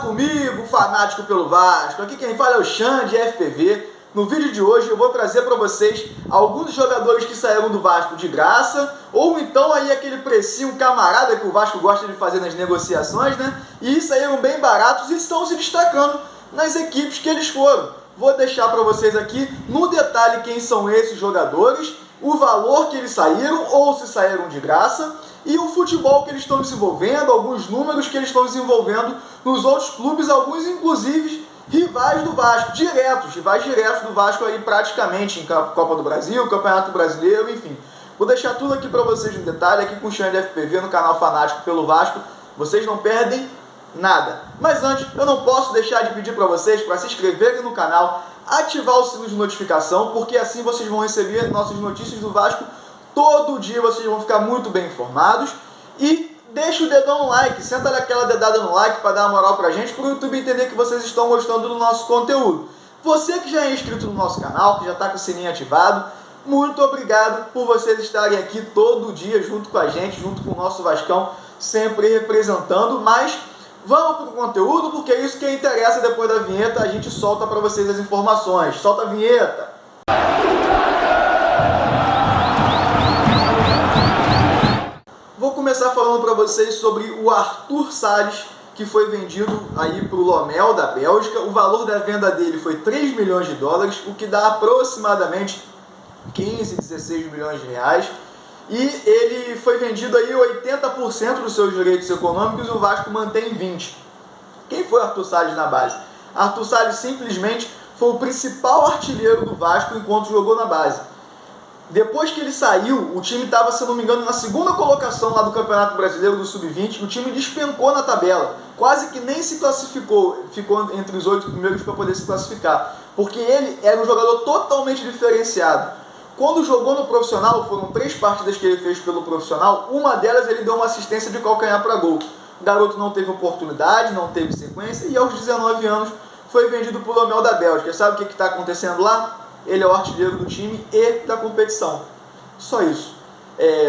comigo, fanático pelo Vasco. Aqui quem fala é o Xande, FPV. No vídeo de hoje eu vou trazer para vocês alguns jogadores que saíram do Vasco de graça, ou então aí aquele precinho camarada que o Vasco gosta de fazer nas negociações, né? E saíram bem baratos e estão se destacando nas equipes que eles foram. Vou deixar para vocês aqui no detalhe quem são esses jogadores, o valor que eles saíram ou se saíram de graça, e o futebol que eles estão desenvolvendo, alguns números que eles estão desenvolvendo nos outros clubes, alguns inclusive rivais do Vasco, rivais diretos do Vasco aí praticamente em Copa do Brasil, Campeonato Brasileiro, enfim. Vou deixar tudo aqui para vocês no detalhe, aqui com o Xande FPV no canal Fanático pelo Vasco, vocês não perdem nada. Mas antes, eu não posso deixar de pedir para vocês para se inscreverem no canal, ativar o sino de notificação, porque assim vocês vão receber nossas notícias do Vasco todo dia, vocês vão ficar muito bem informados. E deixa o dedão no like, senta aquela dedada no like para dar uma moral pra gente, para o YouTube entender que vocês estão gostando do nosso conteúdo. Você que já é inscrito no nosso canal, que já está com o sininho ativado, muito obrigado por vocês estarem aqui todo dia junto com a gente, junto com o nosso Vascão, sempre representando. Mas vamos para o conteúdo, porque é isso que interessa. Depois da vinheta a gente solta para vocês as informações. Solta a vinheta! Vou começar falando para vocês sobre o Arthur Salles, que foi vendido aí para o Lommel da Bélgica. O valor da venda dele foi 3 milhões de dólares, o que dá aproximadamente 15, 16 milhões de reais. E ele foi vendido aí 80% dos seus direitos econômicos e o Vasco mantém 20%. Quem foi Arthur Salles na base? Arthur Salles simplesmente foi o principal artilheiro do Vasco enquanto jogou na base. Depois que ele saiu, o time estava, se não me engano, na segunda colocação lá do Campeonato Brasileiro do Sub-20, o time despencou na tabela, quase que nem se classificou, ficou entre os 8 primeiros para poder se classificar, porque ele era um jogador totalmente diferenciado. Quando jogou no profissional, foram 3 partidas que ele fez pelo profissional, uma delas ele deu uma assistência de calcanhar para gol. O garoto não teve oportunidade, não teve sequência, e aos 19 anos foi vendido para o Lommel da Bélgica. Sabe o que está acontecendo lá? Ele é o artilheiro do time e da competição. Só isso.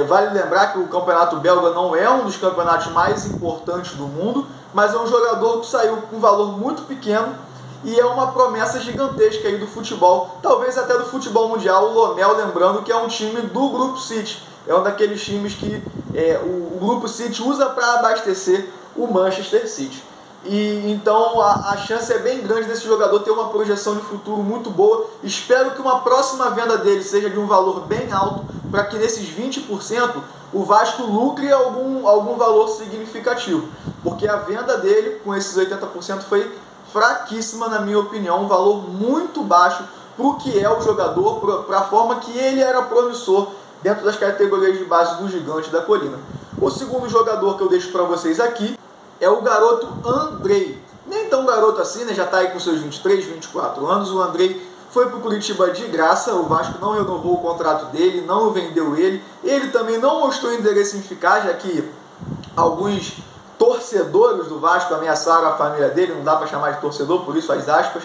Vale lembrar que o campeonato belga não é um dos campeonatos mais importantes do mundo, mas é um jogador que saiu com um valor muito pequeno e é uma promessa gigantesca aí do futebol, talvez até do futebol mundial. O Lommel, lembrando que é um time do Grupo City, é um daqueles times que o Grupo City usa para abastecer o Manchester City. E então a chance é bem grande desse jogador ter uma projeção de futuro muito boa. Espero que uma próxima venda dele seja de um valor bem alto, para que nesses 20% o Vasco lucre algum valor significativo, porque a venda dele com esses 80% foi fraquíssima, na minha opinião, um valor muito baixo para o que é o jogador, para a forma que ele era promissor dentro das categorias de base do Gigante da Colina. O segundo jogador que eu deixo para vocês aqui é o garoto Andrei. Nem tão garoto assim, né? Já está aí com seus 23, 24 anos. O Andrei foi para o Curitiba de graça. O Vasco não renovou o contrato dele, não vendeu ele. Ele também não mostrou interesse em ficar, já que alguns torcedores do Vasco ameaçaram a família dele. Não dá para chamar de torcedor, por isso as aspas.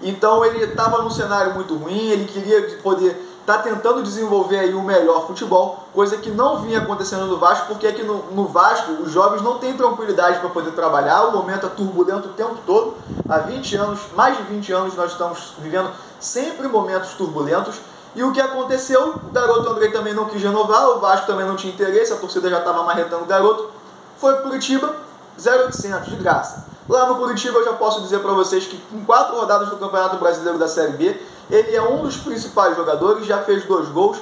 Então ele estava num cenário muito ruim. Ele queria poder está tentando desenvolver aí o melhor futebol, coisa que não vinha acontecendo no Vasco, porque aqui no Vasco os jovens não têm tranquilidade para poder trabalhar, o momento é turbulento o tempo todo. Há 20 anos, mais de 20 anos, nós estamos vivendo sempre momentos turbulentos. E o que aconteceu? O garoto Andrei também não quis renovar, o Vasco também não tinha interesse, a torcida já estava marretando o garoto. Foi para o Curitiba, 0,800 de graça. Lá no Curitiba eu já posso dizer para vocês que com 4 rodadas do Campeonato Brasileiro da Série B, ele é um dos principais jogadores, já fez 2 gols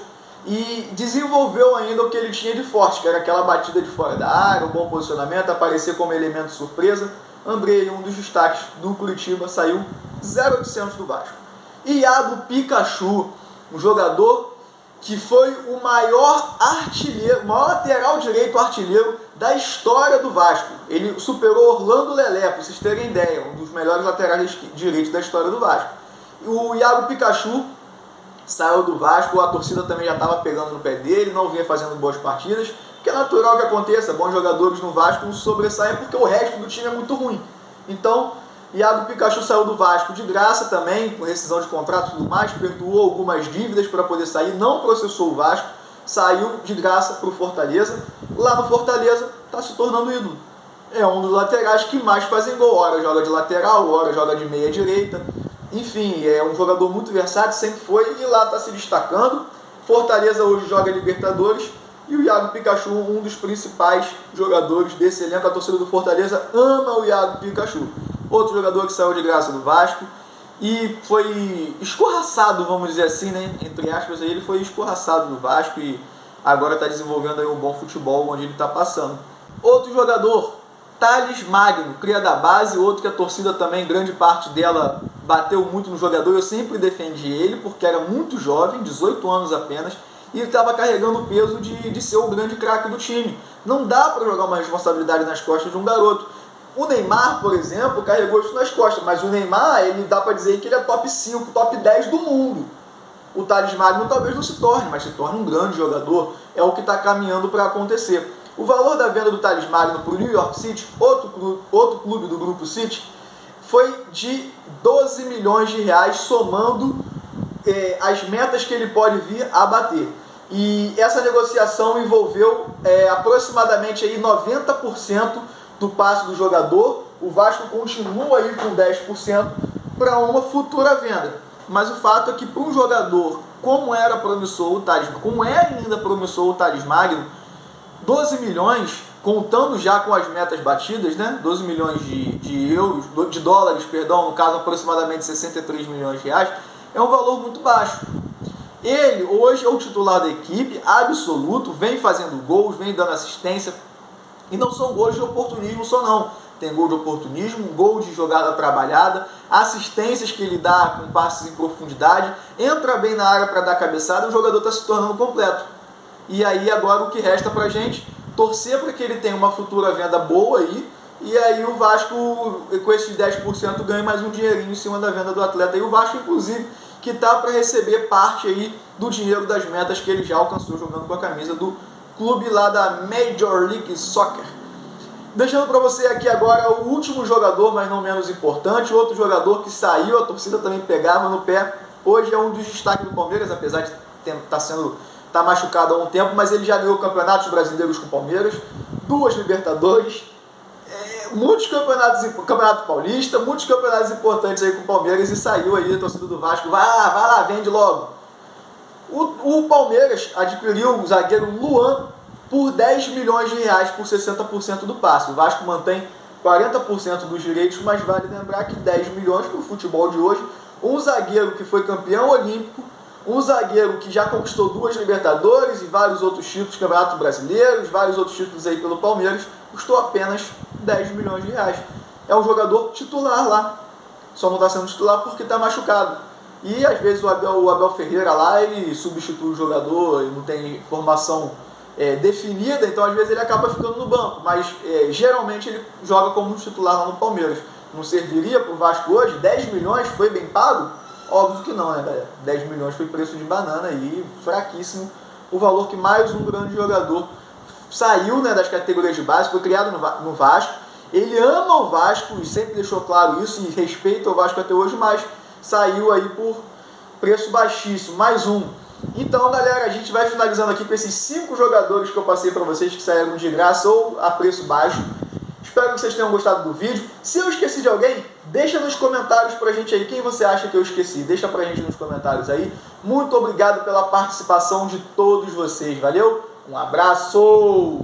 e desenvolveu ainda o que ele tinha de forte, que era aquela batida de fora da área, o bom posicionamento, aparecer como elemento surpresa. Andrei, um dos destaques do Curitiba, saiu 0,800 do Vasco. Iago Pikachu, um jogador que foi o maior artilheiro, o maior lateral direito artilheiro da história do Vasco. Ele superou Orlando Lelé, para vocês terem ideia, um dos melhores laterais direitos da história do Vasco. O Iago Pikachu saiu do Vasco, a torcida também já estava pegando no pé dele, não vinha fazendo boas partidas, porque é natural que aconteça, bons jogadores no Vasco não sobressaem porque o resto do time é muito ruim. Então, Iago Pikachu saiu do Vasco de graça também, com rescisão de contrato e tudo mais, perdoou algumas dívidas para poder sair, não processou o Vasco, saiu de graça para o Fortaleza. Lá no Fortaleza está se tornando ídolo. é um dos laterais que mais fazem gol. Ora joga de lateral, ora joga de meia direita. Enfim, é um jogador muito versátil, sempre foi, e lá está se destacando. Fortaleza hoje joga Libertadores, e o Iago Pikachu, um dos principais jogadores desse elenco. A torcida do Fortaleza ama o Iago Pikachu. Outro jogador que saiu de graça do Vasco e foi escorraçado, vamos dizer assim, né? Entre aspas, ele foi escorraçado do Vasco e agora está desenvolvendo aí um bom futebol onde ele está passando. Outro jogador, Thales Magno, cria da base, outro que a torcida também, grande parte dela bateu muito no jogador. Eu sempre defendi ele porque era muito jovem, 18 anos apenas, e ele estava carregando o peso de ser o grande craque do time. Não dá para jogar uma responsabilidade nas costas de um garoto. O Neymar, por exemplo, carregou isso nas costas, mas o Neymar, ele dá para dizer que ele é top 5, top 10 do mundo. O Thales Magno talvez não se torne, mas se torne um grande jogador, é o que está caminhando para acontecer. O valor da venda do Thales Magno para o New York City, outro clube do Grupo City, foi de 12 milhões de reais, somando as metas que ele pode vir a bater. E essa negociação envolveu aproximadamente aí 90% do passe do jogador. O Vasco continua aí com 10% para uma futura venda. Mas o fato é que para um jogador como era promissor o Thales, como é ainda promissor o Thales Magno, 12 milhões, contando já com as metas batidas, né? 12 milhões de dólares, perdão, no caso aproximadamente 63 milhões de reais, é um valor muito baixo. Ele hoje é o titular da equipe, absoluto, vem fazendo gols, vem dando assistência, e não são gols de oportunismo só não. Tem gol de oportunismo, gol de jogada trabalhada, assistências que ele dá com passes em profundidade, entra bem na área para dar cabeçada, o jogador está se tornando completo. E aí agora o que resta pra gente? Torcer para que ele tenha uma futura venda boa aí, e aí o Vasco, com esses 10%, ganha mais um dinheirinho em cima da venda do atleta. E o Vasco, inclusive, que está para receber parte aí do dinheiro das metas que ele já alcançou jogando com a camisa do clube lá da Major League Soccer. Deixando para você aqui agora o último jogador, mas não menos importante, outro jogador que saiu, a torcida também pegava no pé, hoje é um dos destaques do Palmeiras, apesar de tá machucado há um tempo, mas ele já ganhou campeonatos brasileiros com o Palmeiras, 2 Libertadores, muitos campeonato paulista, muitos campeonatos importantes aí com o Palmeiras, e saiu aí a torcida do Vasco, vai lá, vende logo. O Palmeiras adquiriu o zagueiro Luan por 10 milhões de reais por 60% do passe. O Vasco mantém 40% dos direitos, mas vale lembrar que 10 milhões para o futebol de hoje, um zagueiro que foi campeão olímpico, um zagueiro que já conquistou 2 Libertadores e vários outros títulos, campeonatos brasileiros, vários outros títulos aí pelo Palmeiras, custou apenas 10 milhões de reais. É um jogador titular lá, só não está sendo titular porque está machucado. E às vezes o Abel Ferreira lá, ele substitui o jogador, ele não tem formação definida, então às vezes ele acaba ficando no banco, mas geralmente ele joga como titular lá no Palmeiras. Não serviria para o Vasco hoje? 10 milhões foi bem pago? Óbvio que não, né, galera? 10 milhões foi preço de banana e fraquíssimo o valor que mais um grande jogador saiu, né, das categorias de base, foi criado no Vasco. Ele ama o Vasco e sempre deixou claro isso e respeita o Vasco até hoje, mas saiu aí por preço baixíssimo, mais um. Então, galera, a gente vai finalizando aqui com esses 5 jogadores que eu passei para vocês que saíram de graça ou a preço baixo. Espero que vocês tenham gostado do vídeo. Se eu esqueci de alguém, deixa nos comentários pra gente aí quem você acha que eu esqueci. Deixa pra gente nos comentários aí. Muito obrigado pela participação de todos vocês. Valeu? Um abraço!